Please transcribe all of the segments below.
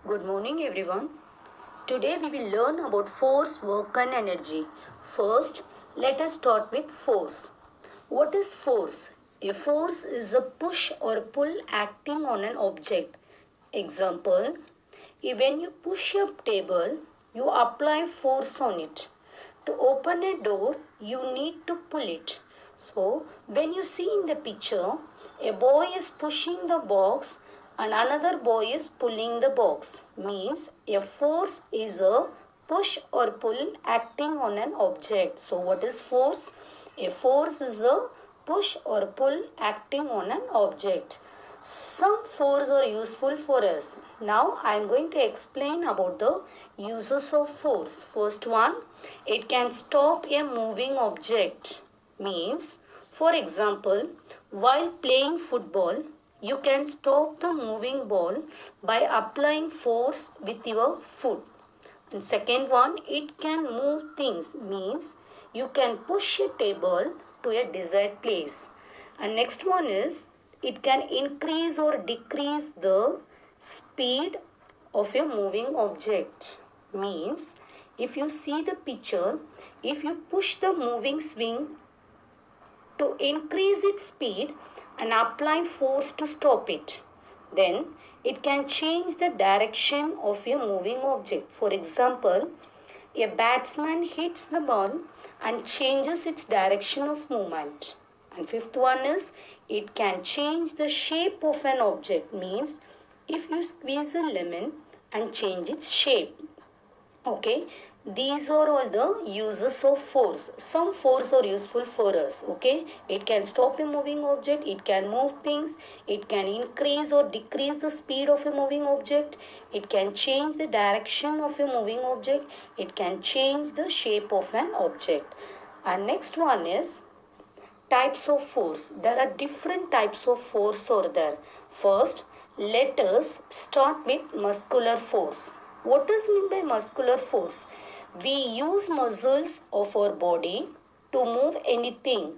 Good morning, everyone. Today we will learn about force, work, and energy. First, let us start with force. What is force? A force is a push or pull acting on an object. Example, when you push a table, you apply force on it. To open a door, you need to pull it. So, when you see in the picture, a boy is pushing the box and another boy is pulling the box. Means a force is a push or pull acting on an object. So, what is force? A force is a push or pull acting on an object. Some force are useful for us. Now I am going to explain about the uses of force. First one, it can stop a moving object. Means, for example, while playing football, you can stop the moving ball by applying force with your foot. And second one, it can move things. Means, you can push a table to a desired place. And next one is, it can increase or decrease the speed of a moving object. Means, if you see the picture, if you push the moving swing to increase its speed and apply force to stop it, then it can change the direction of a moving object. For example, a batsman hits the ball and changes its direction of movement. And fifth one is, it can change the shape of an object. Means, if you squeeze a lemon and change its shape. Okay, these are all the uses of force. Some force are useful for us. Okay, it can stop a moving object, it can move things, it can increase or decrease the speed of a moving object, it can change the direction of a moving object, it can change the shape of an object. And next one is types of force. There are different types of force are there. First, let us start with muscular force. What does mean by muscular force? We use muscles of our body to move anything.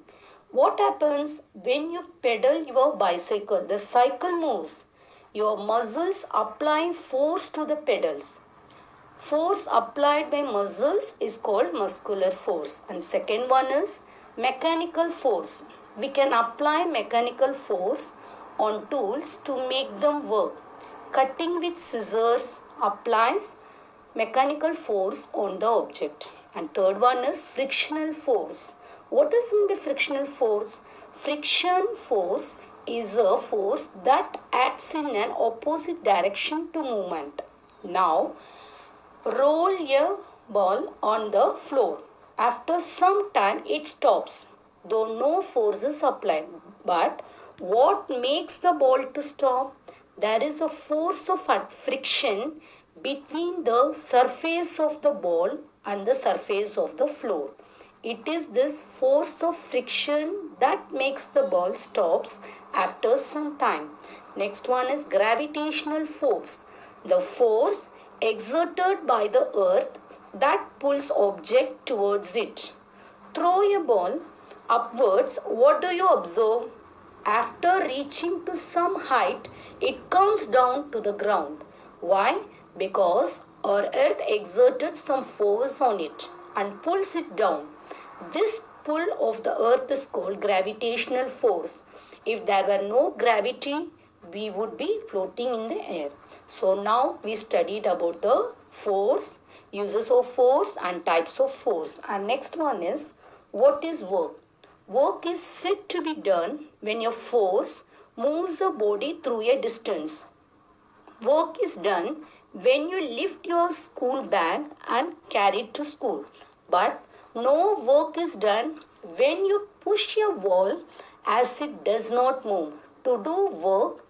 What happens when you pedal your bicycle? The cycle moves. Your muscles apply force to the pedals. Force applied by muscles is called muscular force. And second one is mechanical force. We can apply mechanical force on tools to make them work. Cutting with scissors applies mechanical force on the object. And third one is frictional force. What is mean by frictional force? Friction force is a force that acts in an opposite direction to movement. Now, roll a ball on the floor. After some time, it stops, though no force is applied. But what makes the ball to stop? There is a force of friction between the surface of the ball and the surface of the floor. It is this force of friction that makes the ball stops after some time. Next one is gravitational force. The force exerted by the earth that pulls object towards it. Throw a ball upwards, what do you observe? After reaching to some height, it comes down to the ground. Why? Because our earth exerted some force on it and pulls it down. This pull of the earth is called gravitational force. If there were no gravity, we would be floating in the air. So now we studied about the force, uses of force and types of force. And next one is, what is work? Work is said to be done when a force moves a body through a distance. Work is done when you lift your school bag and carry it to school. But no work is done when you push a wall as it does not move. To do work,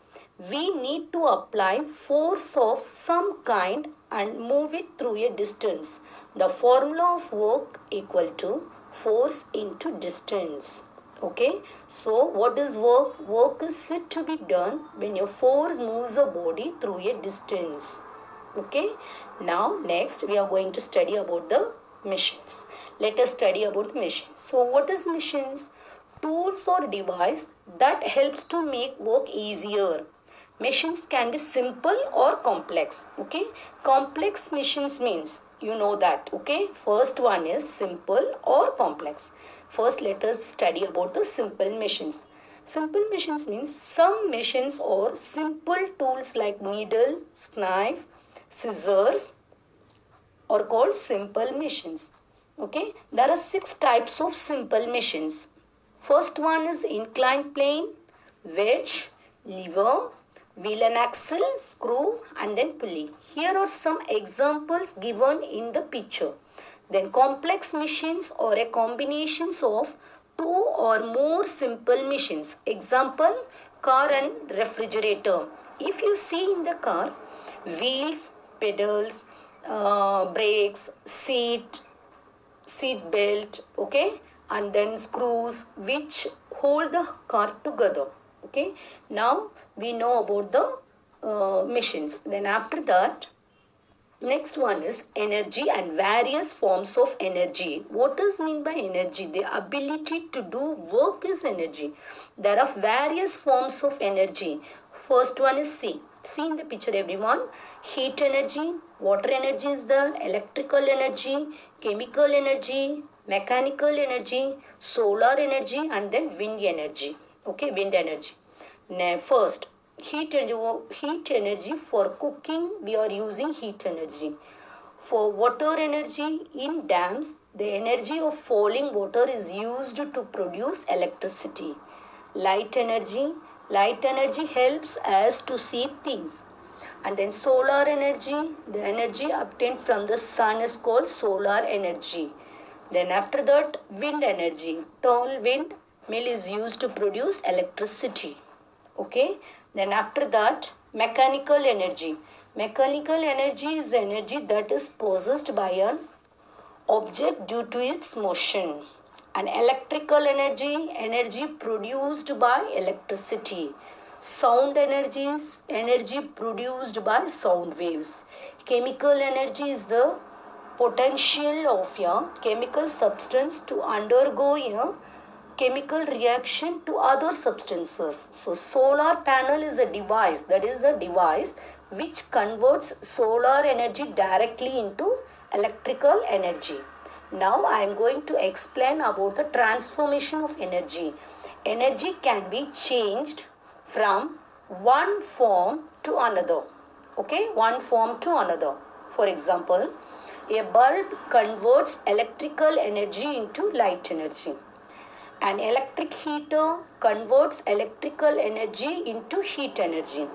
we need to apply force of some kind and move it through a distance. The formula of work equal to force into distance. Okay, so what is work? Work is said to be done when your force moves a body through a distance. Okay, now next we are going to study about the machines. Let us study about machines. So what is machines? Tools or device that helps to make work easier. Machines can be simple or complex. Okay, complex machines means you know that. Okay, first one is simple or complex. First, let us study about the simple machines. Simple machines means some machines or simple tools like needle, knife, scissors are called simple machines. Okay, there are 6 types of simple machines. First one is inclined plane, wedge, lever, wheel and axle, screw, and then pulley. Here are some examples given in the picture. Then complex machines are a combinations of 2 or more simple machines. Example, car and refrigerator. If you see in the car, wheels, pedals, brakes, seat belt, okay, and then screws which hold the car together. Okay, now we know about the machines. Then after that, next one is energy and various forms of energy. What does mean by energy? The ability to do work is energy. There are various forms of energy. First one is C. See in the picture, everyone. Heat energy, water energy is there, electrical energy, chemical energy, mechanical energy, solar energy, and then wind energy. Okay, wind energy. Now, first, heat energy for cooking, we are using heat energy. For water energy in dams, the energy of falling water is used to produce electricity. Light energy helps us to see things. And then solar energy, the energy obtained from the sun is called solar energy. Then after that, wind energy. Tall wind mill is used to produce electricity. Okay, then after that, mechanical energy is the energy that is possessed by an object due to its motion. And electrical energy produced by electricity. Sound energy is energy produced by sound waves. Chemical energy is the potential of a chemical substance to undergo a chemical reaction to other substances. So solar panel is a device, that is a device which converts solar energy directly into electrical energy. Now I am going to explain about the transformation of energy. Energy can be changed from one form to another. Okay, one form to another. For example, a bulb converts electrical energy into light energy. An electric heater converts electrical energy into heat energy.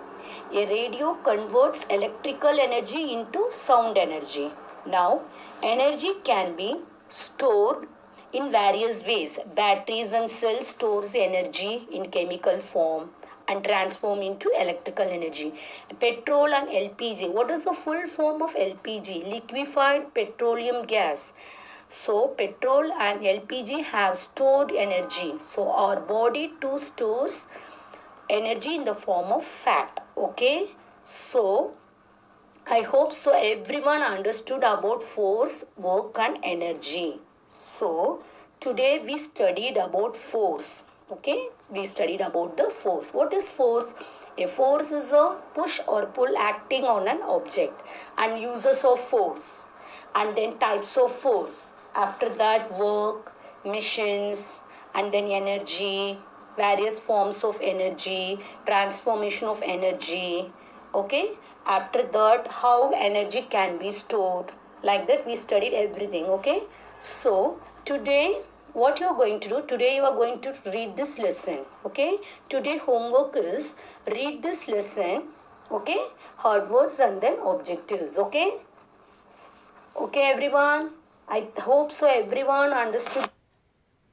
A radio converts electrical energy into sound energy. Now, energy can be stored in various ways. Batteries and cells stores energy in chemical form and transform into electrical energy. Petrol and LPG. What is the full form of LPG? Liquefied petroleum gas. So petrol and LPG have stored energy. So our body too stores energy in the form of fat. Okay. So I hope so everyone understood about force, work and energy. So today we studied about force. Okay. We studied about the force. What is force? A force is a push or pull acting on an object, and uses of force, and then types of force. After that, work, missions, and then energy, various forms of energy, transformation of energy. Okay, after that, how energy can be stored. Like that, we studied everything. Okay, so today, what you are going to do? Today, you are going to read this lesson. Okay, today, homework is read this lesson. Okay, hard words and then objectives. Okay. Okay, everyone. I hope so everyone understood.